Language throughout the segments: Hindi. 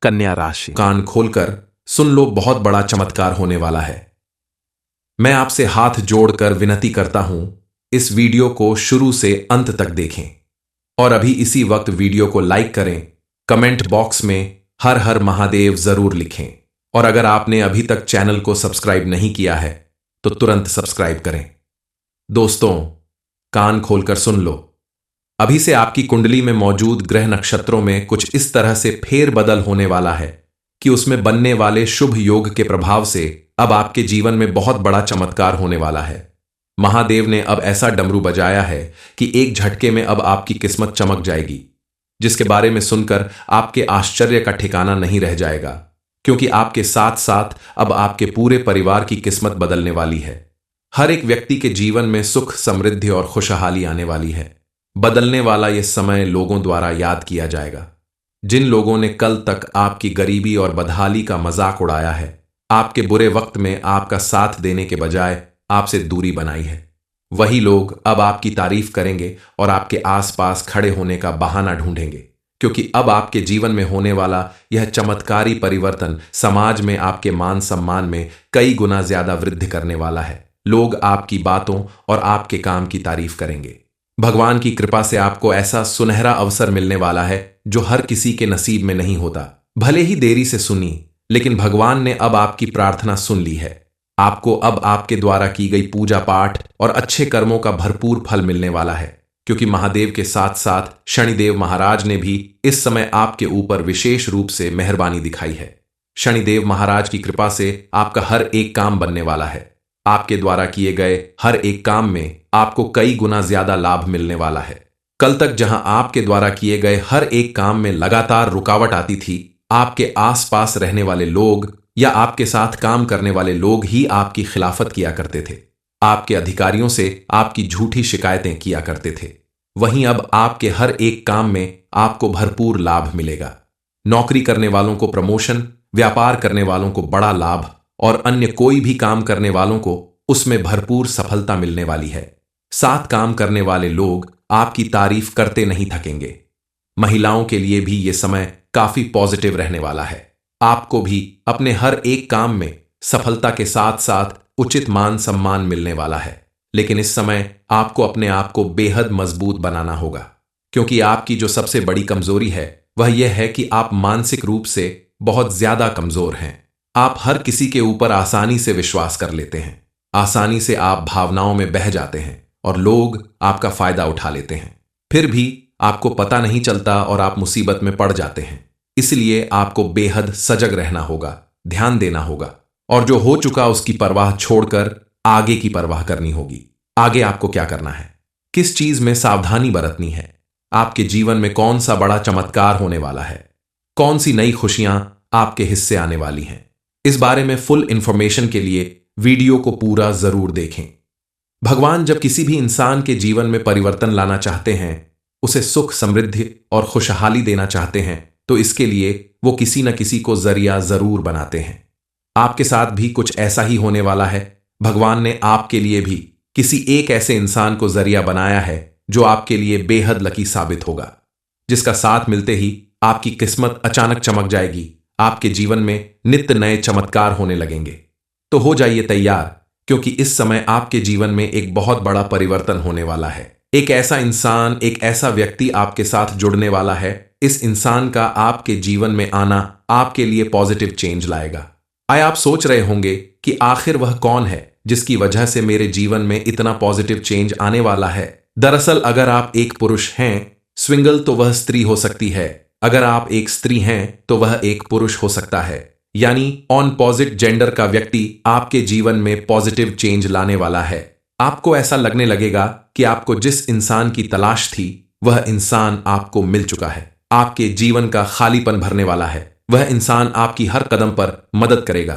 कन्या राशि। कान खोलकर सुन लो, बहुत बड़ा चमत्कार होने वाला है। मैं आपसे हाथ जोड़कर विनती करता हूं, इस वीडियो को शुरू से अंत तक देखें और अभी इसी वक्त वीडियो को लाइक करें। कमेंट बॉक्स में हर हर महादेव जरूर लिखें और अगर आपने अभी तक चैनल को सब्सक्राइब नहीं किया है तो तुरंत सब्सक्राइब करें। दोस्तों, कान खोलकर सुन लो, अभी से आपकी कुंडली में मौजूद ग्रह नक्षत्रों में कुछ इस तरह से फेरबदल होने वाला है कि उसमें बनने वाले शुभ योग के प्रभाव से अब आपके जीवन में बहुत बड़ा चमत्कार होने वाला है। महादेव ने अब ऐसा डमरू बजाया है कि एक झटके में अब आपकी किस्मत चमक जाएगी, जिसके बारे में सुनकर आपके आश्चर्य का ठिकाना नहीं रह जाएगा, क्योंकि आपके साथ साथ अब आपके पूरे परिवार की किस्मत बदलने वाली है। हर एक व्यक्ति के जीवन में सुख, समृद्धि और खुशहाली आने वाली है। बदलने वाला यह समय लोगों द्वारा याद किया जाएगा। जिन लोगों ने कल तक आपकी गरीबी और बदहाली का मजाक उड़ाया है, आपके बुरे वक्त में आपका साथ देने के बजाय आपसे दूरी बनाई है, वही लोग अब आपकी तारीफ करेंगे और आपके आसपास खड़े होने का बहाना ढूंढेंगे, क्योंकि अब आपके जीवन में होने वाला यह चमत्कारी परिवर्तन समाज में आपके मान सम्मान में कई गुना ज्यादा वृद्धि करने वाला है। लोग आपकी बातों और आपके काम की तारीफ करेंगे। भगवान की कृपा से आपको ऐसा सुनहरा अवसर मिलने वाला है जो हर किसी के नसीब में नहीं होता। भले ही देरी से सुनी, लेकिन भगवान ने अब आपकी प्रार्थना सुन ली है। आपको अब आपके द्वारा की गई पूजा पाठ और अच्छे कर्मों का भरपूर फल मिलने वाला है, क्योंकि महादेव के साथ साथ शनिदेव महाराज ने भी इस समय आपके ऊपर विशेष रूप से मेहरबानी दिखाई है। शनिदेव महाराज की कृपा से आपका हर एक काम बनने वाला है। आपके द्वारा किए गए हर एक काम में आपको कई गुना ज्यादा लाभ मिलने वाला है। कल तक जहां आपके द्वारा किए गए हर एक काम में लगातार रुकावट आती थी, आपके आसपास रहने वाले लोग या आपके साथ काम करने वाले लोग ही आपकी खिलाफत किया करते थे। आपके अधिकारियों से आपकी झूठी शिकायतें किया करते थे। वहीं अब आपके हर एक काम में आपको भरपूर लाभ मिलेगा। नौकरी करने वालों को प्रमोशन, व्यापार करने वालों को बड़ा लाभ और अन्य कोई भी काम करने वालों को उसमें भरपूर सफलता मिलने वाली है। साथ काम करने वाले लोग आपकी तारीफ करते नहीं थकेंगे। महिलाओं के लिए भी ये समय काफी पॉजिटिव रहने वाला है। आपको भी अपने हर एक काम में सफलता के साथ साथ उचित मान सम्मान मिलने वाला है। लेकिन इस समय आपको अपने आप को बेहद मजबूत बनाना होगा, क्योंकि आपकी जो सबसे बड़ी कमजोरी है वह यह है कि आप मानसिक रूप से बहुत ज्यादा कमजोर हैं। आप हर किसी के ऊपर आसानी से विश्वास कर लेते हैं। आसानी से आप भावनाओं में बह जाते हैं और लोग आपका फायदा उठा लेते हैं। फिर भी आपको पता नहीं चलता और आप मुसीबत में पड़ जाते हैं। इसलिए आपको बेहद सजग रहना होगा, ध्यान देना होगा और जो हो चुका उसकी परवाह छोड़कर आगे की परवाह करनी होगी। आगे आपको क्या करना है, किस चीज में सावधानी बरतनी है, आपके जीवन में कौन सा बड़ा चमत्कार होने वाला है, कौन सी नई खुशियां आपके हिस्से आने वाली हैं, इस बारे में फुल इंफॉर्मेशन के लिए वीडियो को पूरा जरूर देखें। भगवान जब किसी भी इंसान के जीवन में परिवर्तन लाना चाहते हैं, उसे सुख, समृद्धि और खुशहाली देना चाहते हैं, तो इसके लिए वो किसी न किसी को जरिया जरूर बनाते हैं। आपके साथ भी कुछ ऐसा ही होने वाला है। भगवान ने आपके लिए भी किसी एक ऐसे इंसान को जरिया बनाया है जो आपके लिए बेहद लकी साबित होगा, जिसका साथ मिलते ही आपकी किस्मत अचानक चमक जाएगी। आपके जीवन में नित्य नए चमत्कार होने लगेंगे। तो हो जाइए तैयार, क्योंकि इस समय आपके जीवन में एक बहुत बड़ा परिवर्तन होने वाला है। एक ऐसा इंसान, एक ऐसा व्यक्ति आपके साथ जुड़ने वाला है। इस इंसान का आपके जीवन में आना आपके लिए पॉजिटिव चेंज लाएगा। आप सोच रहे होंगे कि आखिर वह कौन है जिसकी वजह से मेरे जीवन में इतना पॉजिटिव चेंज आने वाला है। दरअसल अगर आप एक पुरुष हैं, स्विंगल, तो वह स्त्री हो सकती है। अगर आप एक स्त्री हैं तो वह एक पुरुष हो सकता है। यानी ऑपोजिट जेंडर का व्यक्ति आपके जीवन में पॉजिटिव चेंज लाने वाला है। आपको ऐसा लगने लगेगा कि आपको जिस इंसान की तलाश थी वह इंसान आपको मिल चुका है। आपके जीवन का खालीपन भरने वाला है। वह इंसान आपकी हर कदम पर मदद करेगा,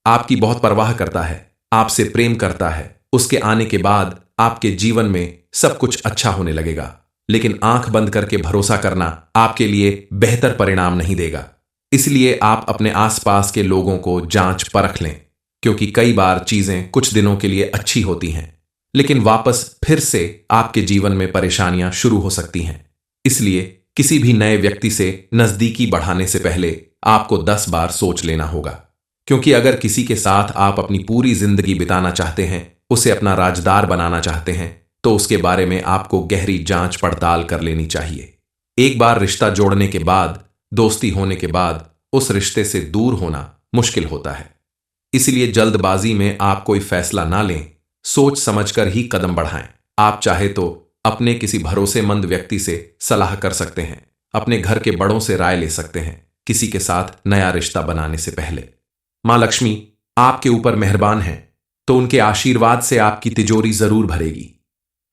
आपकी बहुत परवाह करता है, आपसे प्रेम करता है। उसके आने के बाद आपके जीवन में सब कुछ अच्छा होने लगेगा। लेकिन आंख बंद करके भरोसा करना आपके लिए बेहतर परिणाम नहीं देगा। इसलिए आप अपने आसपास के लोगों को जांच परख लें, क्योंकि कई बार चीजें कुछ दिनों के लिए अच्छी होती हैं, लेकिन वापस फिर से आपके जीवन में परेशानियां शुरू हो सकती हैं। इसलिए किसी भी नए व्यक्ति से नजदीकी बढ़ाने से पहले आपको 10 बार सोच लेना होगा, क्योंकि अगर किसी के साथ आप अपनी पूरी जिंदगी बिताना चाहते हैं, उसे अपना राजदार बनाना चाहते हैं, तो उसके बारे में आपको गहरी जांच पड़ताल कर लेनी चाहिए। एक बार रिश्ता जोड़ने के बाद, दोस्ती होने के बाद उस रिश्ते से दूर होना मुश्किल होता है। इसलिए जल्दबाजी में आप कोई फैसला ना लें, सोच समझकर ही कदम बढ़ाएं। आप चाहे तो अपने किसी भरोसेमंद व्यक्ति से सलाह कर सकते हैं, अपने घर के बड़ों से राय ले सकते हैं किसी के साथ नया रिश्ता बनाने से पहले। मां लक्ष्मी आपके ऊपर मेहरबान हैं, तो उनके आशीर्वाद से आपकी तिजोरी जरूर भरेगी।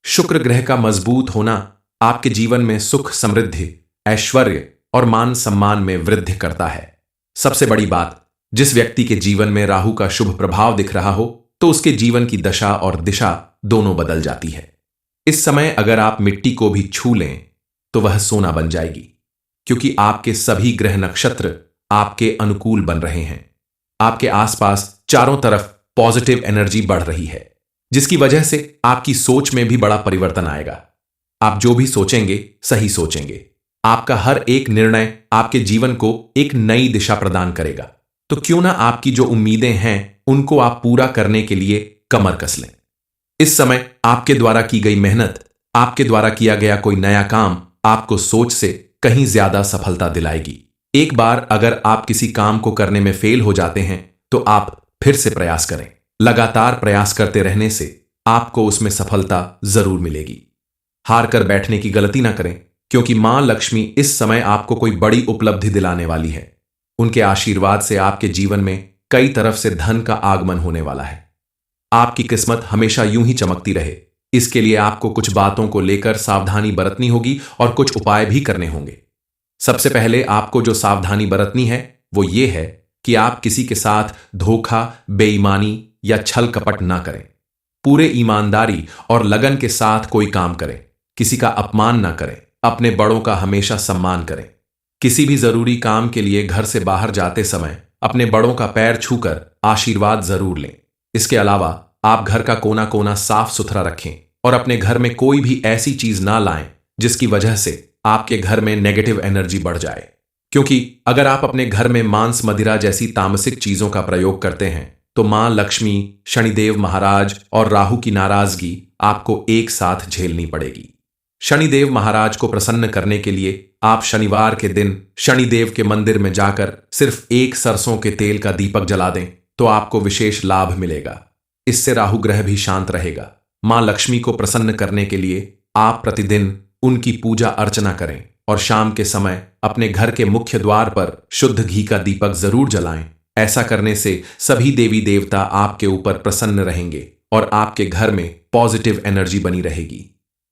शुक्र ग्रह का मजबूत होना आपके जीवन में सुख, समृद्धि, ऐश्वर्य और मान सम्मान में वृद्धि करता है। सबसे बड़ी बात, जिस व्यक्ति के जीवन में राहु का शुभ प्रभाव दिख रहा हो, तो उसके जीवन की दशा और दिशा दोनों बदल जाती है। इस समय अगर आप मिट्टी को भी छू लें तो वह सोना बन जाएगी, क्योंकि आपके सभी ग्रह नक्षत्र आपके अनुकूल बन रहे हैं। आपके आसपास चारों तरफ पॉजिटिव एनर्जी बढ़ रही है, जिसकी वजह से आपकी सोच में भी बड़ा परिवर्तन आएगा। आप जो भी सोचेंगे सही सोचेंगे। आपका हर एक निर्णय आपके जीवन को एक नई दिशा प्रदान करेगा। तो क्यों ना आपकी जो उम्मीदें हैं उनको आप पूरा करने के लिए कमर कस लें। इस समय आपके द्वारा की गई मेहनत, आपके द्वारा किया गया कोई नया काम आपको सोच से कहीं ज्यादा सफलता दिलाएगी। एक बार अगर आप किसी काम को करने में फेल हो जाते हैं तो आप फिर से प्रयास करें। लगातार प्रयास करते रहने से आपको उसमें सफलता जरूर मिलेगी। हार कर बैठने की गलती ना करें, क्योंकि मां लक्ष्मी इस समय आपको कोई बड़ी उपलब्धि दिलाने वाली है। उनके आशीर्वाद से आपके जीवन में कई तरफ से धन का आगमन होने वाला है। आपकी किस्मत हमेशा यूं ही चमकती रहे, इसके लिए आपको कुछ बातों को लेकर सावधानी बरतनी होगी और कुछ उपाय भी करने होंगे। सबसे पहले आपको जो सावधानी बरतनी है वो ये है कि आप किसी के साथ धोखा, बेईमानी या छल कपट ना करें। पूरे ईमानदारी और लगन के साथ कोई काम करें। किसी का अपमान ना करें। अपने बड़ों का हमेशा सम्मान करें। किसी भी जरूरी काम के लिए घर से बाहर जाते समय अपने बड़ों का पैर छूकर आशीर्वाद जरूर लें। इसके अलावा आप घर का कोना कोना साफ सुथरा रखें और अपने घर में कोई भी ऐसी चीज ना लाएं जिसकी वजह से आपके घर में नेगेटिव एनर्जी बढ़ जाए, क्योंकि अगर आप अपने घर में मांस, मदिरा जैसी तामसिक चीजों का प्रयोग करते हैं तो मां लक्ष्मी, शनिदेव महाराज और राहु की नाराजगी आपको एक साथ झेलनी पड़ेगी। शनिदेव महाराज को प्रसन्न करने के लिए आप शनिवार के दिन शनिदेव के मंदिर में जाकर सिर्फ एक सरसों के तेल का दीपक जला दें तो आपको विशेष लाभ मिलेगा। इससे राहु ग्रह भी शांत रहेगा। मां लक्ष्मी को प्रसन्न करने के लिए आप प्रतिदिन उनकी पूजा अर्चना करें और शाम के समय अपने घर के मुख्य द्वार पर शुद्ध घी का दीपक जरूर जलाएं। ऐसा करने से सभी देवी देवता आपके ऊपर प्रसन्न रहेंगे और आपके घर में पॉजिटिव एनर्जी बनी रहेगी।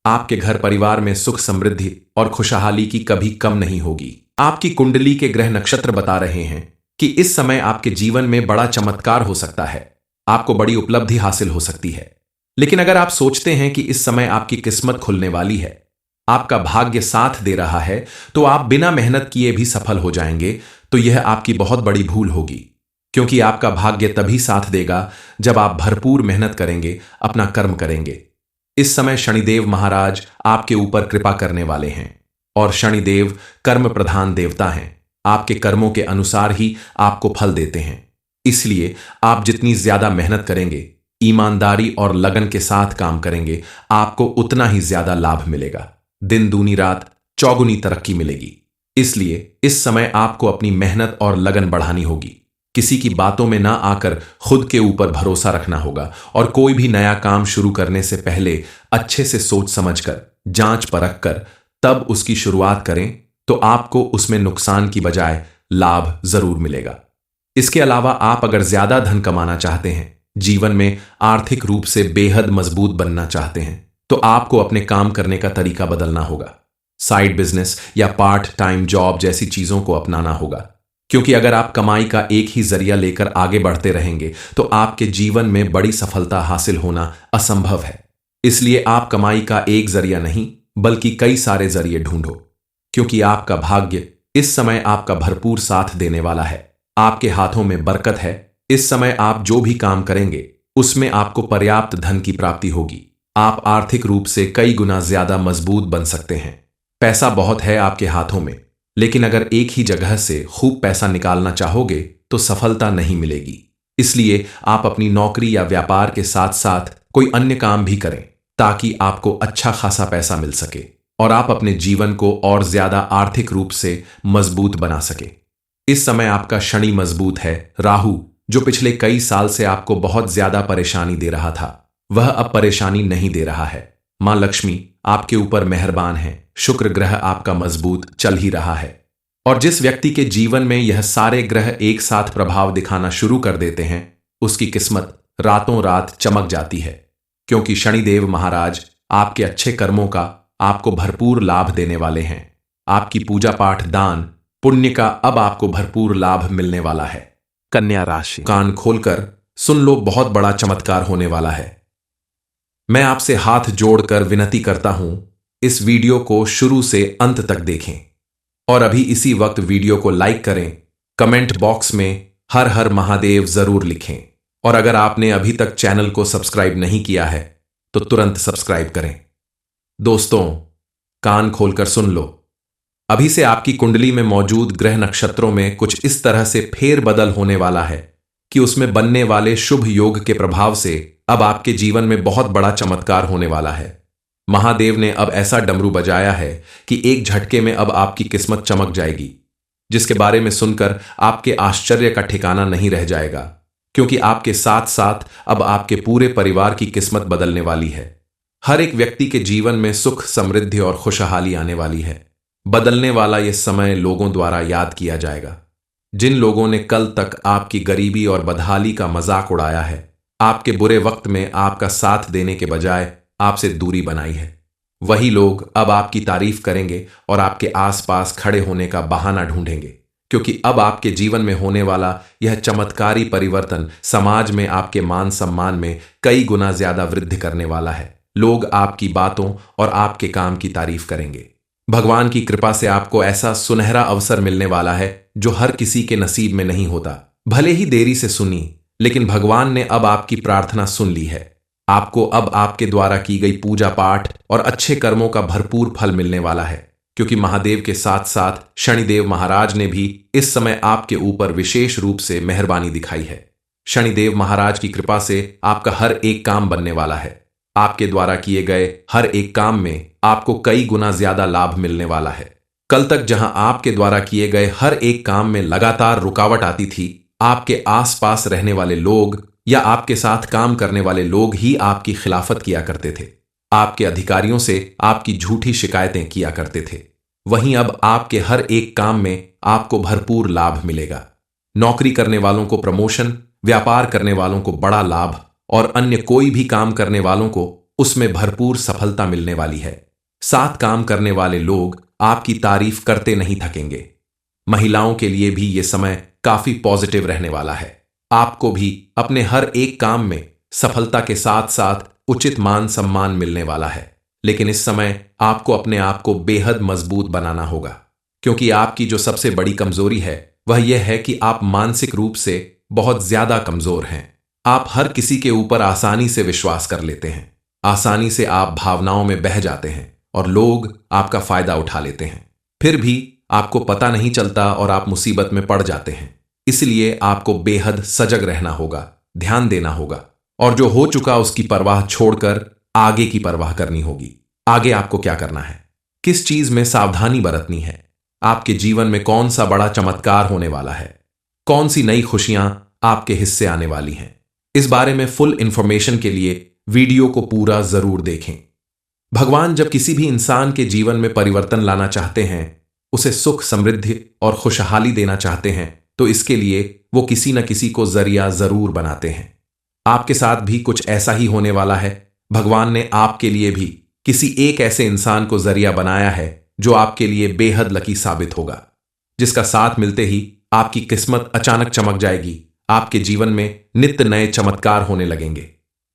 आपके घर परिवार में सुख, समृद्धि और खुशहाली की कभी कम नहीं होगी। आपकी कुंडली के ग्रह नक्षत्र बता रहे हैं कि इस समय आपके जीवन में बड़ा चमत्कार हो सकता है। आपको बड़ी उपलब्धि हासिल हो सकती है। लेकिन अगर आप सोचते हैं कि इस समय आपकी किस्मत खुलने वाली है, आपका भाग्य साथ दे रहा है, तो आप बिना मेहनत किए भी सफल हो जाएंगे, तो यह आपकी बहुत बड़ी भूल होगी। क्योंकि आपका भाग्य तभी साथ देगा जब आप भरपूर मेहनत करेंगे, अपना कर्म करेंगे। इस समय शनिदेव महाराज आपके ऊपर कृपा करने वाले हैं और शनिदेव कर्म प्रधान देवता हैं। आपके कर्मों के अनुसार ही आपको फल देते हैं। इसलिए आप जितनी ज्यादा मेहनत करेंगे, ईमानदारी और लगन के साथ काम करेंगे, आपको उतना ही ज्यादा लाभ मिलेगा। दिन दूनी रात चौगुनी तरक्की मिलेगी। इसलिए इस समय आपको अपनी मेहनत और लगन बढ़ानी होगी। किसी की बातों में ना आकर खुद के ऊपर भरोसा रखना होगा और कोई भी नया काम शुरू करने से पहले अच्छे से सोच समझकर, जांच परख कर तब उसकी शुरुआत करें, तो आपको उसमें नुकसान की बजाय लाभ जरूर मिलेगा। इसके अलावा आप अगर ज्यादा धन कमाना चाहते हैं, जीवन में आर्थिक रूप से बेहद मजबूत बनना चाहते हैं, तो आपको अपने काम करने का तरीका बदलना होगा। साइड बिजनेस या पार्ट टाइम जॉब जैसी चीजों को अपनाना होगा, क्योंकि अगर आप कमाई का एक ही जरिया लेकर आगे बढ़ते रहेंगे तो आपके जीवन में बड़ी सफलता हासिल होना असंभव है। इसलिए आप कमाई का एक जरिया नहीं बल्कि कई सारे जरिए ढूंढो, क्योंकि आपका भाग्य इस समय आपका भरपूर साथ देने वाला है। आपके हाथों में बरकत है। इस समय आप जो भी काम करेंगे उसमें आपको पर्याप्त धन की प्राप्ति होगी। आप आर्थिक रूप से कई गुना ज्यादा मजबूत बन सकते हैं। पैसा बहुत है आपके हाथों में, लेकिन अगर एक ही जगह से खूब पैसा निकालना चाहोगे तो सफलता नहीं मिलेगी। इसलिए आप अपनी नौकरी या व्यापार के साथ साथ कोई अन्य काम भी करें ताकि आपको अच्छा खासा पैसा मिल सके और आप अपने जीवन को और ज्यादा आर्थिक रूप से मजबूत बना सके। इस समय आपका शनि मजबूत है। राहु, जो पिछले कई साल से आपको बहुत ज्यादा परेशानी दे रहा था, वह अब परेशानी नहीं दे रहा है। मां लक्ष्मी आपके ऊपर मेहरबान है। शुक्र ग्रह आपका मजबूत चल ही रहा है। और जिस व्यक्ति के जीवन में यह सारे ग्रह एक साथ प्रभाव दिखाना शुरू कर देते हैं, उसकी किस्मत रातों रात चमक जाती है, क्योंकि शनिदेव महाराज आपके अच्छे कर्मों का आपको भरपूर लाभ देने वाले हैं। आपकी पूजा पाठ, दान पुण्य का अब आपको भरपूर लाभ मिलने वाला है। कन्या राशि। कान खोलकर सुन लो, बहुत बड़ा चमत्कार होने वाला है। मैं आपसे हाथ जोड़कर विनती करता हूं, इस वीडियो को शुरू से अंत तक देखें और अभी इसी वक्त वीडियो को लाइक करें। कमेंट बॉक्स में हर हर महादेव जरूर लिखें और अगर आपने अभी तक चैनल को सब्सक्राइब नहीं किया है तो तुरंत सब्सक्राइब करें। दोस्तों, कान खोलकर सुन लो, अभी से आपकी कुंडली में मौजूद ग्रह नक्षत्रों में कुछ इस तरह से फेरबदल होने वाला है कि उसमें बनने वाले शुभ योग के प्रभाव से अब आपके जीवन में बहुत बड़ा चमत्कार होने वाला है। महादेव ने अब ऐसा डमरू बजाया है कि एक झटके में अब आपकी किस्मत चमक जाएगी, जिसके बारे में सुनकर आपके आश्चर्य का ठिकाना नहीं रह जाएगा, क्योंकि आपके साथ साथ अब आपके पूरे परिवार की किस्मत बदलने वाली है। हर एक व्यक्ति के जीवन में सुख, समृद्धि और खुशहाली आने वाली है। बदलने वाला यह समय लोगों द्वारा याद किया जाएगा। जिन लोगों ने कल तक आपकी गरीबी और बदहाली का मजाक उड़ाया है, आपके बुरे वक्त में आपका साथ देने के बजाय आपसे दूरी बनाई है, वही लोग अब आपकी तारीफ करेंगे और आपके आसपास खड़े होने का बहाना ढूंढेंगे, क्योंकि अब आपके जीवन में होने वाला यह चमत्कारी परिवर्तन समाज में आपके मान सम्मान में कई गुना ज्यादा वृद्धि करने वाला है। लोग आपकी बातों और आपके काम की तारीफ करेंगे। भगवान की कृपा से आपको ऐसा सुनहरा अवसर मिलने वाला है जो हर किसी के नसीब में नहीं होता। भले ही देरी से सुनी, लेकिन भगवान ने अब आपकी प्रार्थना सुन ली है। आपको अब आपके द्वारा की गई पूजा पाठ और अच्छे कर्मों का भरपूर फल मिलने वाला है, क्योंकि महादेव के साथ साथ शनिदेव महाराज ने भी इस समय आपके ऊपर विशेष रूप से मेहरबानी दिखाई है। शनिदेव महाराज की कृपा से आपका हर एक काम बनने वाला है। आपके द्वारा किए गए हर एक काम में आपको कई गुना ज्यादा लाभ मिलने वाला है। कल तक जहां आपके द्वारा किए गए हर एक काम में लगातार रुकावट आती थी, आपके आसपास रहने वाले लोग या आपके साथ काम करने वाले लोग ही आपकी खिलाफत किया करते थे। आपके अधिकारियों से आपकी झूठी शिकायतें किया करते थे। वहीं अब आपके हर एक काम में आपको भरपूर लाभ मिलेगा। नौकरी करने वालों को प्रमोशन, व्यापार करने वालों को बड़ा लाभ और अन्य कोई भी काम करने वालों को उसमें भरपूर सफलता मिलने वाली है। साथ काम करने वाले लोग आपकी तारीफ करते नहीं थकेंगे। महिलाओं के लिए भी ये समय काफी पॉजिटिव रहने वाला है। आपको भी अपने हर एक काम में सफलता के साथ साथ उचित मान सम्मान मिलने वाला है। लेकिन इस समय आपको अपने आप को बेहद मजबूत बनाना होगा, क्योंकि आपकी जो सबसे बड़ी कमजोरी है वह यह है कि आप मानसिक रूप से बहुत ज्यादा कमजोर हैं। आप हर किसी के ऊपर आसानी से विश्वास कर लेते हैं। आसानी से आप भावनाओं में बह जाते हैं और लोग आपका फायदा उठा लेते हैं। फिर भी आपको पता नहीं चलता और आप मुसीबत में पड़ जाते हैं। इसलिए आपको बेहद सजग रहना होगा, ध्यान देना होगा और जो हो चुका उसकी परवाह छोड़कर आगे की परवाह करनी होगी। आगे आपको क्या करना है, किस चीज में सावधानी बरतनी है, आपके जीवन में कौन सा बड़ा चमत्कार होने वाला है, कौन सी नई खुशियां आपके हिस्से आने वाली हैं, इस बारे में फुल इंफॉर्मेशन के लिए वीडियो को पूरा जरूर देखें। भगवान जब किसी भी इंसान के जीवन में परिवर्तन लाना चाहते हैं, उसे सुख, समृद्धि और खुशहाली देना चाहते हैं, तो इसके लिए वो किसी न किसी को जरिया जरूर बनाते हैं। आपके साथ भी कुछ ऐसा ही होने वाला है। भगवान ने आपके लिए भी किसी एक ऐसे इंसान को जरिया बनाया है जो आपके लिए बेहद लकी साबित होगा, जिसका साथ मिलते ही आपकी किस्मत अचानक चमक जाएगी। आपके जीवन में नित्य नए चमत्कार होने लगेंगे।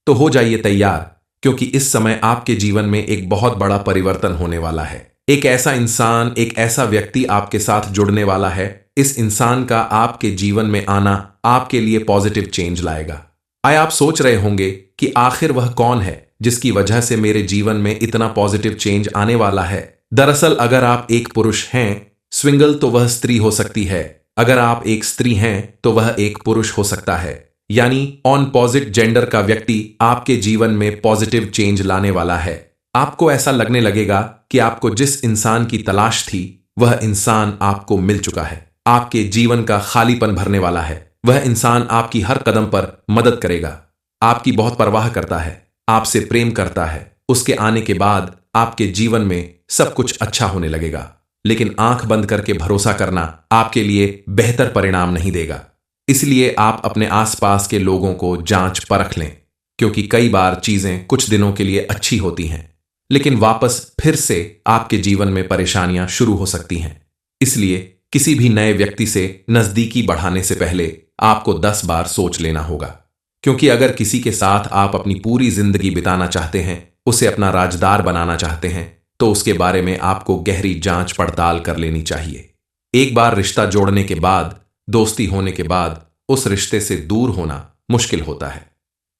तो हो जाइए तैयार, क्योंकि इस समय आपके जीवन में एक बहुत बड़ा परिवर्तन होने वाला है। एक ऐसा इंसान, एक ऐसा व्यक्ति आपके साथ जुड़ने वाला है। इस इंसान का आपके जीवन में आना आपके लिए पॉजिटिव चेंज लाएगा। आए आप सोच रहे होंगे कि आखिर वह कौन है जिसकी वजह से मेरे जीवन में इतना पॉजिटिव चेंज आने वाला है। दरअसल अगर आप एक पुरुष हैं, स्विंगल तो वह स्त्री हो सकती है, अगर आप एक स्त्री हैं तो वह एक पुरुष हो सकता है। यानी ऑन पॉजिट जेंडर का व्यक्ति आपके जीवन में पॉजिटिव चेंज लाने वाला है। आपको ऐसा लगने लगेगा कि आपको जिस इंसान की तलाश थी वह इंसान आपको मिल चुका है। आपके जीवन का खालीपन भरने वाला है। वह इंसान आपकी हर कदम पर मदद करेगा, आपकी बहुत परवाह करता है, आपसे प्रेम करता है। उसके आने के बाद आपके जीवन में सब कुछ अच्छा होने लगेगा। लेकिन आंख बंद करके भरोसा करना आपके लिए बेहतर परिणाम नहीं देगा। इसलिए आप अपने आसपास के लोगों को जांच परख लें, क्योंकि कई बार चीजें कुछ दिनों के लिए अच्छी होती हैं, लेकिन वापस फिर से आपके जीवन में परेशानियां शुरू हो सकती हैं। इसलिए किसी भी नए व्यक्ति से नजदीकी बढ़ाने से पहले आपको 10 बार सोच लेना होगा, क्योंकि अगर किसी के साथ आप अपनी पूरी जिंदगी बिताना चाहते हैं, उसे अपना राजदार बनाना चाहते हैं, तो उसके बारे में आपको गहरी जांच पड़ताल कर लेनी चाहिए। एक बार रिश्ता जोड़ने के बाद, दोस्ती होने के बाद उस रिश्ते से दूर होना मुश्किल होता है।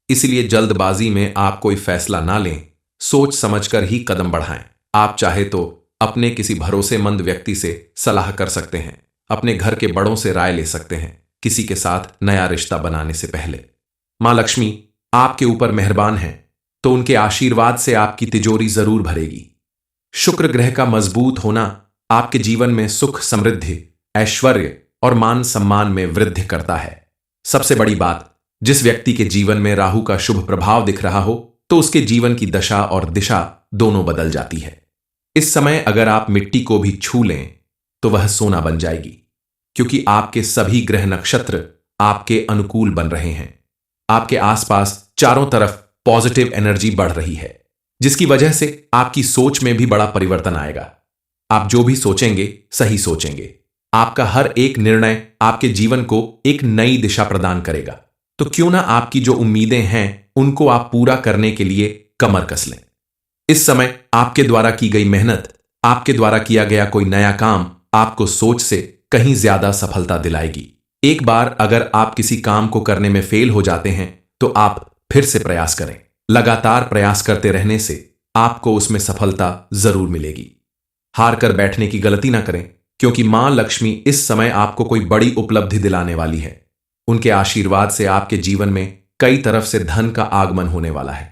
इसलिए जल्दबाजी में आप कोई फैसला ना लें, सोच समझकर ही कदम बढ़ाएं। आप चाहे तो अपने किसी भरोसेमंद व्यक्ति से सलाह कर सकते हैं, अपने घर के बड़ों से राय ले सकते हैं किसी के साथ नया रिश्ता बनाने से पहले। मां लक्ष्मी आपके ऊपर मेहरबान हैं, तो उनके आशीर्वाद से आपकी तिजोरी जरूर भरेगी। शुक्र ग्रह का मजबूत होना आपके जीवन में सुख, समृद्धि, ऐश्वर्य और मान सम्मान में वृद्धि करता है। सबसे बड़ी बात, जिस व्यक्ति के जीवन में राहु का शुभ प्रभाव दिख रहा हो तो उसके जीवन की दशा और दिशा दोनों बदल जाती है। इस समय अगर आप मिट्टी को भी छू लें तो वह सोना बन जाएगी, क्योंकि आपके सभी ग्रह नक्षत्र आपके अनुकूल बन रहे हैं। आपके आसपास चारों तरफ पॉजिटिव एनर्जी बढ़ रही है, जिसकी वजह से आपकी सोच में भी बड़ा परिवर्तन आएगा। आप जो भी सोचेंगे सही सोचेंगे। आपका हर एक निर्णय आपके जीवन को एक नई दिशा प्रदान करेगा। तो क्यों ना आपकी जो उम्मीदें हैं उनको आप पूरा करने के लिए कमर कस लें। इस समय आपके द्वारा की गई मेहनत, आपके द्वारा किया गया कोई नया काम आपको सोच से कहीं ज्यादा सफलता दिलाएगी। एक बार अगर आप किसी काम को करने में फेल हो जाते हैं तो आप फिर से प्रयास करें। लगातार प्रयास करते रहने से आपको उसमें सफलता जरूर मिलेगी। हार कर बैठने की गलती ना करें, क्योंकि मां लक्ष्मी इस समय आपको कोई बड़ी उपलब्धि दिलाने वाली है। उनके आशीर्वाद से आपके जीवन में कई तरफ से धन का आगमन होने वाला है।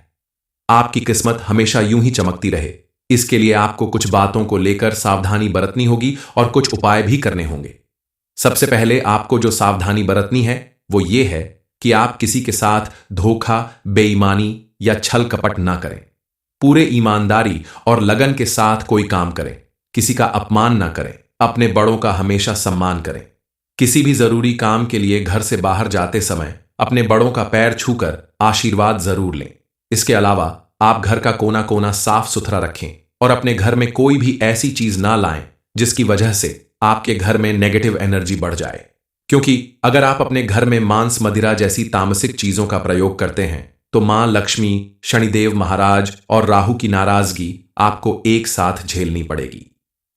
आपकी किस्मत हमेशा यूं ही चमकती रहे, इसके लिए आपको कुछ बातों को लेकर सावधानी बरतनी होगी और कुछ उपाय भी करने होंगे। सबसे पहले आपको जो सावधानी बरतनी है वो ये है कि आप किसी के साथ धोखा, बेईमानी या छल कपट ना करें। पूरे ईमानदारी और लगन के साथ कोई काम करें। किसी का अपमान ना करें। अपने बड़ों का हमेशा सम्मान करें। किसी भी जरूरी काम के लिए घर से बाहर जाते समय अपने बड़ों का पैर छूकर आशीर्वाद जरूर लें। इसके अलावा आप घर का कोना कोना साफ सुथरा रखें और अपने घर में कोई भी ऐसी चीज ना लाएं जिसकी वजह से आपके घर में नेगेटिव एनर्जी बढ़ जाए। क्योंकि अगर आप अपने घर में मांस, मदिरा जैसी तामसिक चीजों का प्रयोग करते हैं तो मां लक्ष्मी, शनिदेव महाराज और राहु की नाराजगी आपको एक साथ झेलनी पड़ेगी।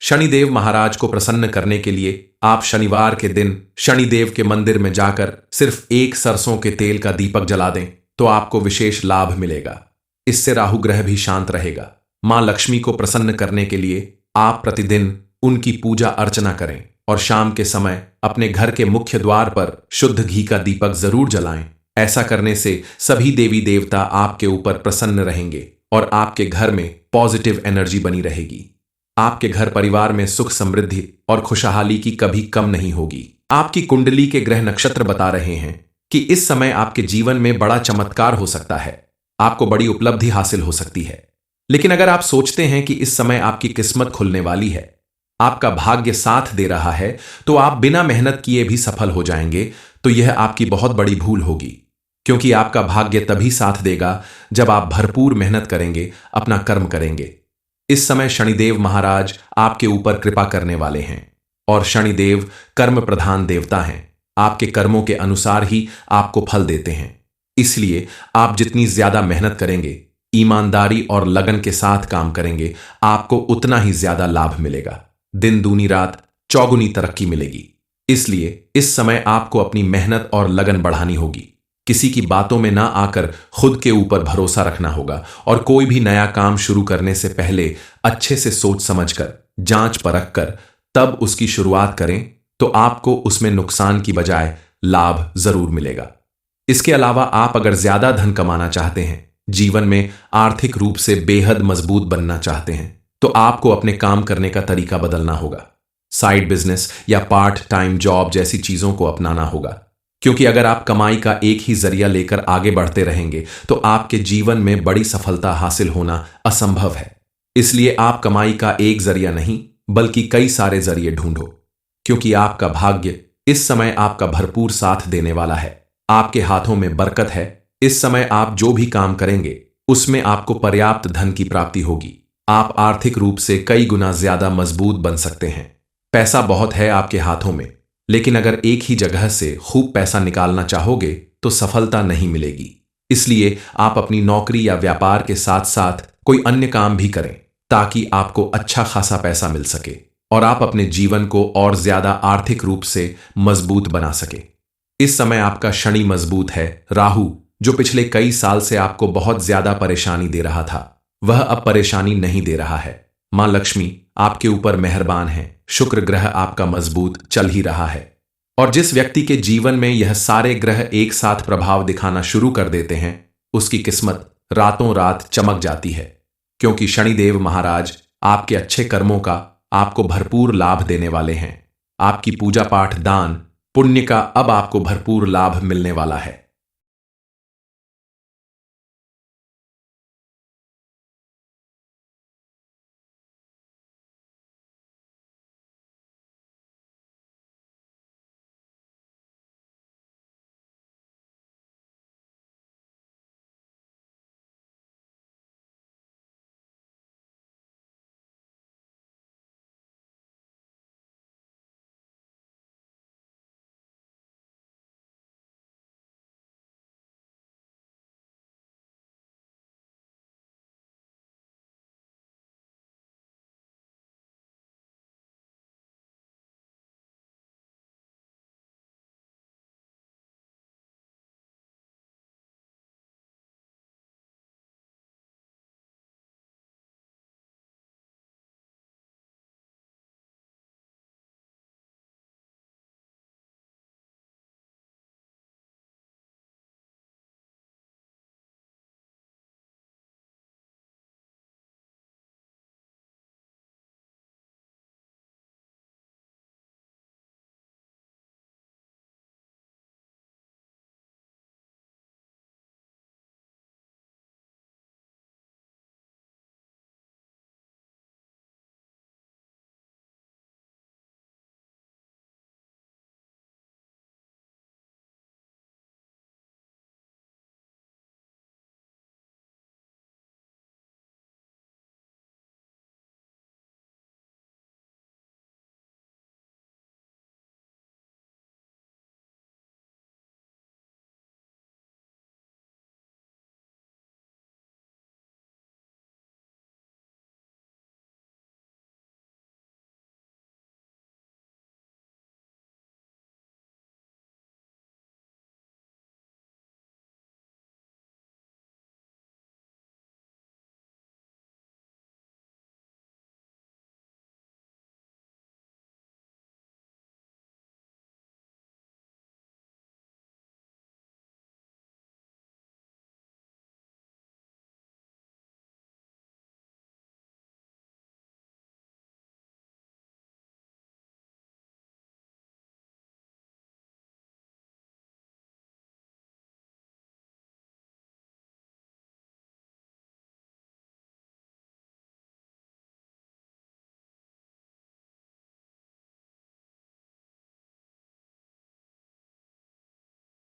शनिदेव महाराज को प्रसन्न करने के लिए आप शनिवार के दिन शनिदेव के मंदिर में जाकर सिर्फ एक सरसों के तेल का दीपक जला दें तो आपको विशेष लाभ मिलेगा। इससे राहु ग्रह भी शांत रहेगा। मां लक्ष्मी को प्रसन्न करने के लिए आप प्रतिदिन उनकी पूजा अर्चना करें और शाम के समय अपने घर के मुख्य द्वार पर शुद्ध घी का दीपक जरूर जलाएं। ऐसा करने से सभी देवी देवता आपके ऊपर प्रसन्न रहेंगे और आपके घर में पॉजिटिव एनर्जी बनी रहेगी। आपके घर परिवार में सुख, समृद्धि और खुशहाली की कभी कम नहीं होगी। आपकी कुंडली के ग्रह नक्षत्र बता रहे हैं कि इस समय आपके जीवन में बड़ा चमत्कार हो सकता है। आपको बड़ी उपलब्धि हासिल हो सकती है। लेकिन अगर आप सोचते हैं कि इस समय आपकी किस्मत खुलने वाली है, आपका भाग्य साथ दे रहा है, तो आप बिना मेहनत किए भी सफल हो जाएंगे, तो यह आपकी बहुत बड़ी भूल होगी। क्योंकि आपका भाग्य तभी साथ देगा जब आप भरपूर मेहनत करेंगे, अपना कर्म करेंगे। इस समय शनिदेव महाराज आपके ऊपर कृपा करने वाले हैं और शनिदेव कर्म प्रधान देवता हैं। आपके कर्मों के अनुसार ही आपको फल देते हैं। इसलिए आप जितनी ज्यादा मेहनत करेंगे, ईमानदारी और लगन के साथ काम करेंगे, आपको उतना ही ज्यादा लाभ मिलेगा। दिन दूनी रात चौगुनी तरक्की मिलेगी। इसलिए इस समय आपको अपनी मेहनत और लगन बढ़ानी होगी। किसी की बातों में ना आकर खुद के ऊपर भरोसा रखना होगा और कोई भी नया काम शुरू करने से पहले अच्छे से सोच समझकर, जांच परख कर तब उसकी शुरुआत करें तो आपको उसमें नुकसान की बजाय लाभ जरूर मिलेगा। इसके अलावा आप अगर ज्यादा धन कमाना चाहते हैं, जीवन में आर्थिक रूप से बेहद मजबूत बनना चाहते हैं, तो आपको अपने काम करने का तरीका बदलना होगा। साइड बिजनेस या पार्ट टाइम जॉब जैसी चीजों को अपनाना होगा, क्योंकि अगर आप कमाई का एक ही जरिया लेकर आगे बढ़ते रहेंगे तो आपके जीवन में बड़ी सफलता हासिल होना असंभव है। इसलिए आप कमाई का एक जरिया नहीं बल्कि कई सारे जरिए ढूंढो, क्योंकि आपका भाग्य इस समय आपका भरपूर साथ देने वाला है। आपके हाथों में बरकत है। इस समय आप जो भी काम करेंगे उसमें आपको पर्याप्त धन की प्राप्ति होगी। आप आर्थिक रूप से कई गुना ज्यादा मजबूत बन सकते हैं। पैसा बहुत है आपके हाथों में, लेकिन अगर एक ही जगह से खूब पैसा निकालना चाहोगे तो सफलता नहीं मिलेगी। इसलिए आप अपनी नौकरी या व्यापार के साथ साथ कोई अन्य काम भी करें, ताकि आपको अच्छा खासा पैसा मिल सके और आप अपने जीवन को और ज्यादा आर्थिक रूप से मजबूत बना सके। इस समय आपका शनि मजबूत है। राहु, जो पिछले कई साल से आपको बहुत ज्यादा परेशानी दे रहा था, वह अब परेशानी नहीं दे रहा है। मां लक्ष्मी आपके ऊपर मेहरबान है। शुक्र ग्रह आपका मजबूत चल ही रहा है। और जिस व्यक्ति के जीवन में यह सारे ग्रह एक साथ प्रभाव दिखाना शुरू कर देते हैं, उसकी किस्मत रातों रात चमक जाती है, क्योंकि शनिदेव महाराज आपके अच्छे कर्मों का आपको भरपूर लाभ देने वाले हैं। आपकी पूजा पाठ दान पुण्य का अब आपको भरपूर लाभ मिलने वाला है।